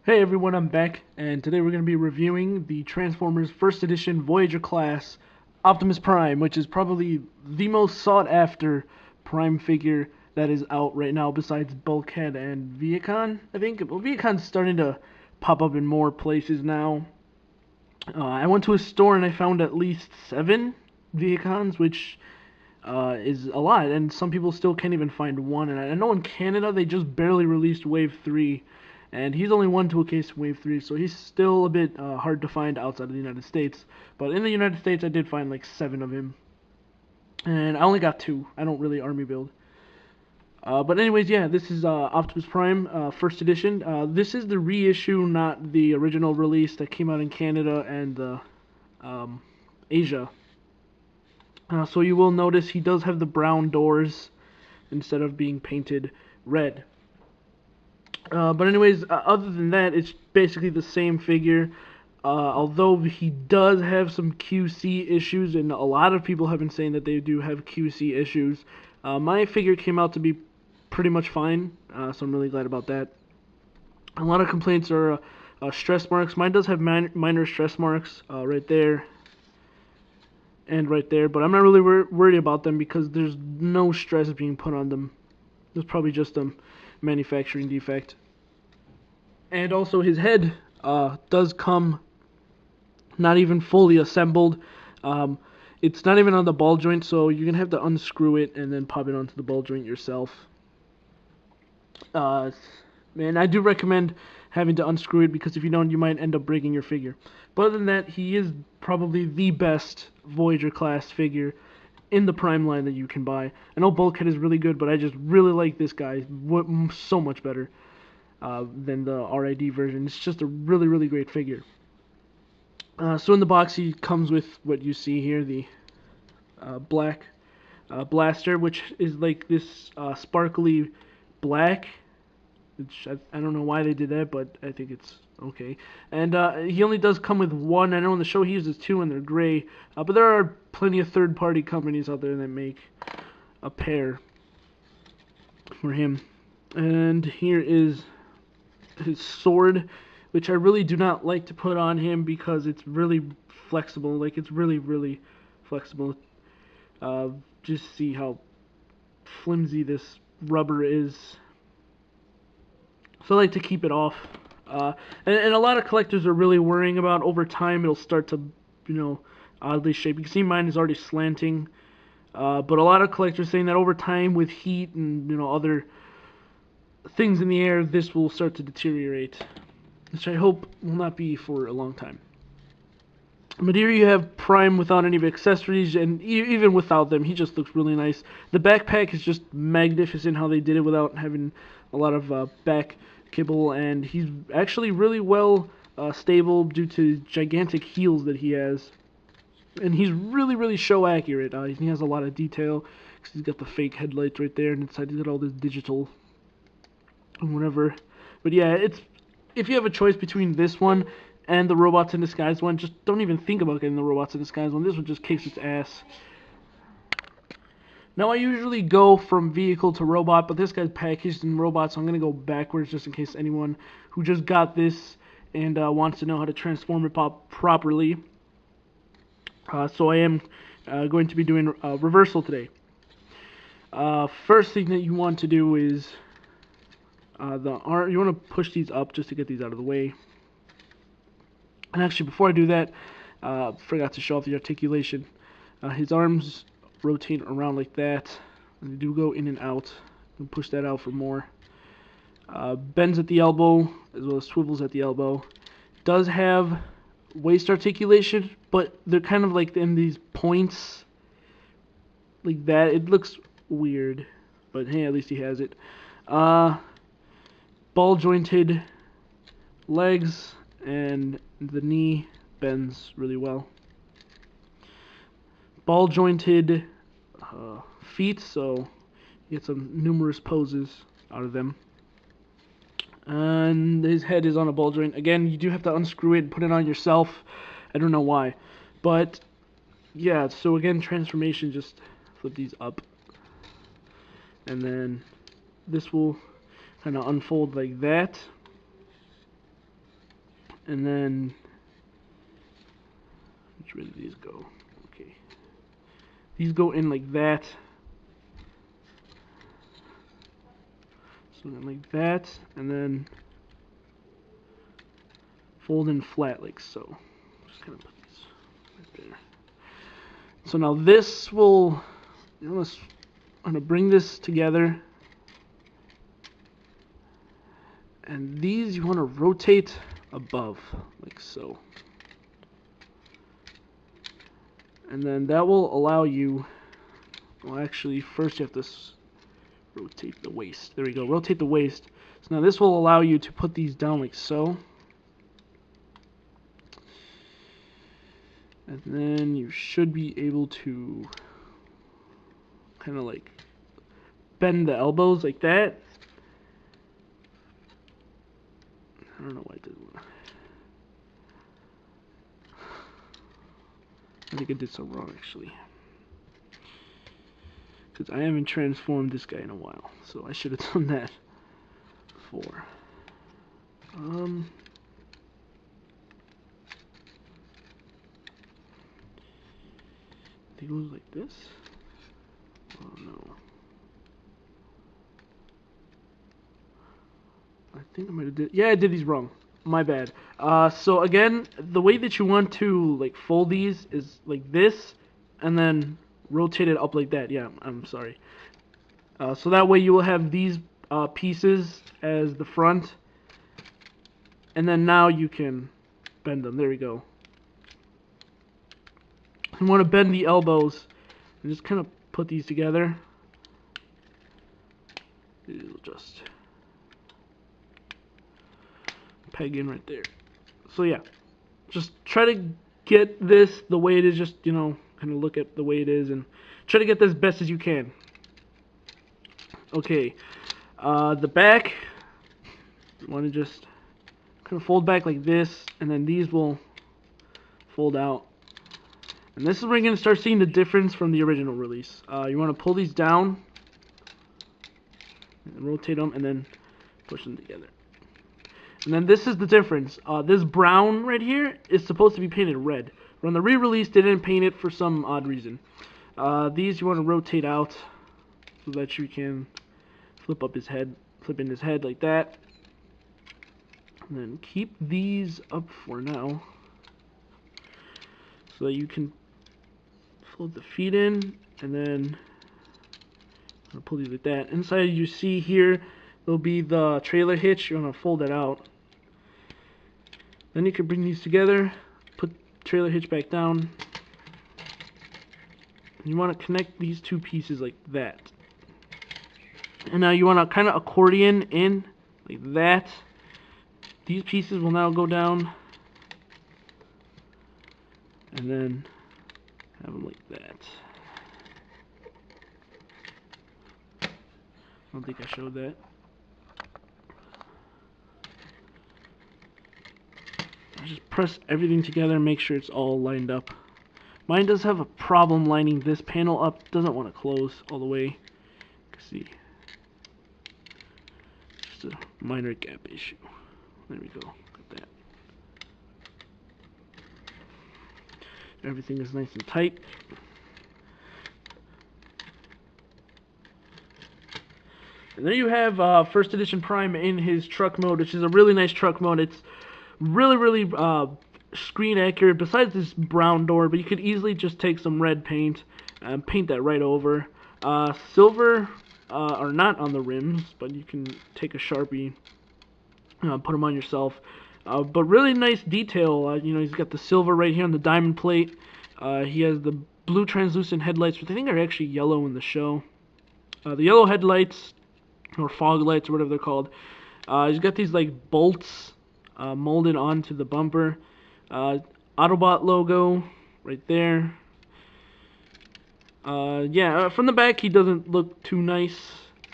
Hey everyone, I'm back, and today we're going to be reviewing the Transformers First Edition Voyager class Optimus Prime, which is probably the most sought after Prime figure that is out right now besides Bulkhead and Viacon, I think. Well, Viacon's starting to pop up in more places now. I went to a store and I found at least 7 Viacons, which is a lot, and some people still can't even find one. And I know in Canada they just barely released Wave 3, and he's only one to a case of Wave 3, so he's still a bit hard to find outside of the United States. But in the United States, I did find like 7 of him, and I only got 2. I don't really army build. But anyways, yeah, this is Optimus Prime, first edition. This is the reissue, not the original release that came out in Canada and um, Asia. So you will notice he does have the brown doors instead of being painted red. But anyways, other than that, it's basically the same figure. Although he does have some QC issues, and a lot of people have been saying that they do have QC issues. My figure came out to be pretty much fine, so I'm really glad about that. A lot of complaints are stress marks. Mine does have minor stress marks right there and right there, but I'm not really worried about them because there's no stress being put on them. It's probably just a manufacturing defect. And also his head does come not even fully assembled. Um, it's not even on the ball joint, so you're gonna have to unscrew it and then pop it onto the ball joint yourself. Uh, and I do recommend having to unscrew it because if you don't, you might end up breaking your figure. But other than that, he is probably the best Voyager class figure in the Prime line that you can buy. I know Bulkhead is really good, but I just really like this guy so much better than the RID version. It's just a really, really great figure. So in the box, he comes with what you see here, the black blaster, which is like this sparkly black. Which I don't know why they did that, but I think it's okay. And he only does come with one. I know in the show he uses 2, and they're gray. But there are plenty of third-party companies out there that make a pair for him. And here is his sword, which I really do not like to put on him because it's really flexible. Like, it's really, really flexible. Uh, just see how flimsy this rubber is. So I like to keep it off. And a lot of collectors are really worrying about over time it'll start to, oddly shape. You can see mine is already slanting. But a lot of collectors saying that over time with heat and, other things in the air, this will start to deteriorate. Which I hope will not be for a long time. But here you have Prime without any of the accessories, and even without them, he just looks really nice. The backpack is just magnificent how they did it without having a lot of back kibble, and he's actually really well stable due to gigantic heels that he has. And he's really, really show accurate. He has a lot of detail, because he's got the fake headlights right there, and inside he's got all this digital and whatever. But yeah, if you have a choice between this one and the Robots in Disguise one, just don't even think about getting the Robots in Disguise one. This one just kicks its ass. Now, I usually go from vehicle to robot, but this guy's packaged in robot, so I'm going to go backwards just in case anyone who just got this and wants to know how to transform it properly. So I am going to be doing reversal today. First thing that you want to do is you want to push these up just to get these out of the way. And actually, before I do that, forgot to show off the articulation. His arms rotate around like that, and they do go in and out. And push that out for more. Bends at the elbow, as well as swivels at the elbow. Does have waist articulation, but they're kind of like in these points, like that. It looks weird, but hey, at least he has it. Ball jointed legs, and the knee bends really well. Ball jointed feet, so you get some numerous poses out of them. And his head is on a ball joint. Again, you do have to unscrew it and put it on yourself. I don't know why. But, yeah, so again, transformation, just flip these up. And then this will kind of unfold like that. And then, which way do these go? Okay. These go in like that. So then like that, and then fold in flat like so. Just kind of put these right there. So now this will, I'm going to bring this together. And these you want to rotate above, like so. And then that will allow you, well actually first you have to rotate the waist. There we go, rotate the waist. So now this will allow you to put these down like so. And then you should be able to kind of like bend the elbows like that. I don't know why I did one. I think I did something wrong actually. Because I haven't transformed this guy in a while. So I should have done that before. It goes like this. Oh no. I think I might have did. Yeah, I did these wrong. My bad. So again, the way that you want to like fold these is like this, and then rotate it up like that. Yeah, I'm sorry. So that way you will have these pieces as the front, and then now you can bend them. There we go. You want to bend the elbows and just kind of put these together. It'll just peg in right there. So yeah, just try to get this the way it is. Just, you know, kind of look at the way it is and try to get this as best as you can. Okay, the back, you want to just kind of fold back like this, and then these will fold out. And this is where you're going to start seeing the difference from the original release. You want to pull these down and rotate them, and then push them together. And then this is the difference. This brown right here is supposed to be painted red. But on the re-release, they didn't paint it for some odd reason. These you want to rotate out so that you can flip up his head, flip in his head like that. And then keep these up for now so that you can fold the feet in, and then I'll pull these like that. Inside, you see here there'll be the trailer hitch. You want to fold it out. Then you can bring these together, put trailer hitch back down. You want to connect these two pieces like that. And now you want to kind of accordion in like that. These pieces will now go down, and then have them like that. I don't think I showed that. I just press everything together and make sure it's all lined up. Mine does have a problem lining this panel up. Doesn't want to close all the way. See, just a minor gap issue. There we go. Got that. Everything is nice and tight. And there you have First Edition Prime in his truck mode, which is a really nice truck mode. It's really screen accurate, besides this brown door, but you could easily just take some red paint and paint that right over. Silver are not on the rims, but you can take a Sharpie, put them on yourself. But really nice detail. You know, he's got the silver right here on the diamond plate. He has the blue translucent headlights, which I think are actually yellow in the show. The yellow headlights, or fog lights, or whatever they're called. He's got these like bolts molded onto the bumper. Autobot logo right there. Yeah, from the back he doesn't look too nice,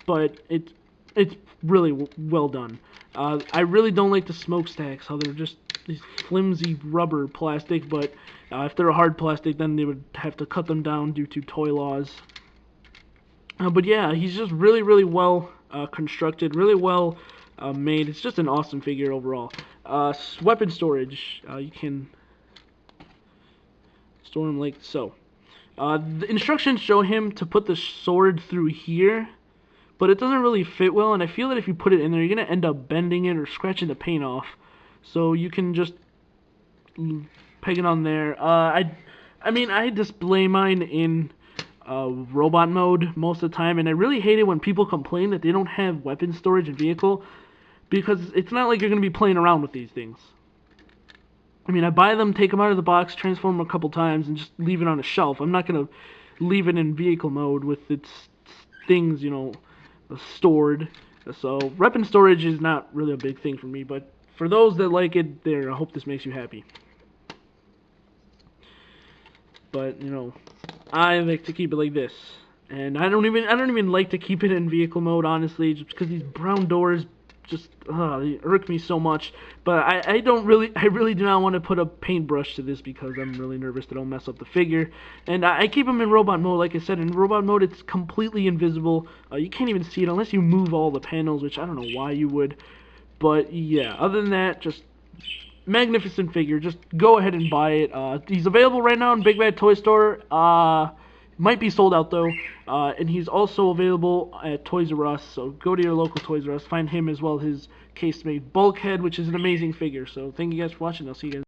but it's really well done. I really don't like the smokestacks, how they're just these flimsy rubber plastic, but if they're a hard plastic, then they would have to cut them down due to toy laws. But yeah, he's just really well constructed, really well made. It's just an awesome figure overall. Weapon storage. You can store him like so. The instructions show him to put the sword through here, but it doesn't really fit well, and I feel that if you put it in there, you're going to end up bending it or scratching the paint off. So you can just peg it on there. I mean, I display mine in robot mode most of the time, and I really hate it when people complain that they don't have weapon storage in vehicle, because it's not like you're going to be playing around with these things. I mean, I buy them, take them out of the box, transform them a couple times, and just leave it on a shelf. I'm not going to leave it in vehicle mode with its things, you know, stored. So, weapon storage is not really a big thing for me, but for those that like it, I hope this makes you happy. But, you know, I like to keep it like this. And I don't even like to keep it in vehicle mode, honestly, just because these brown doors just they irk me so much. But I really do not want to put a paintbrush to this because I'm really nervous that I'll mess up the figure. And I keep them in robot mode. Like I said, in robot mode it's completely invisible. You can't even see it unless you move all the panels, which I don't know why you would. But yeah, other than that, just magnificent figure. Just go ahead and buy it. He's available right now in Big Bad Toy Store. Might be sold out though, and he's also available at Toys R Us, so go to your local Toys R Us, find him as well as his case-made Bulkhead, which is an amazing figure. So thank you guys for watching, I'll see you guys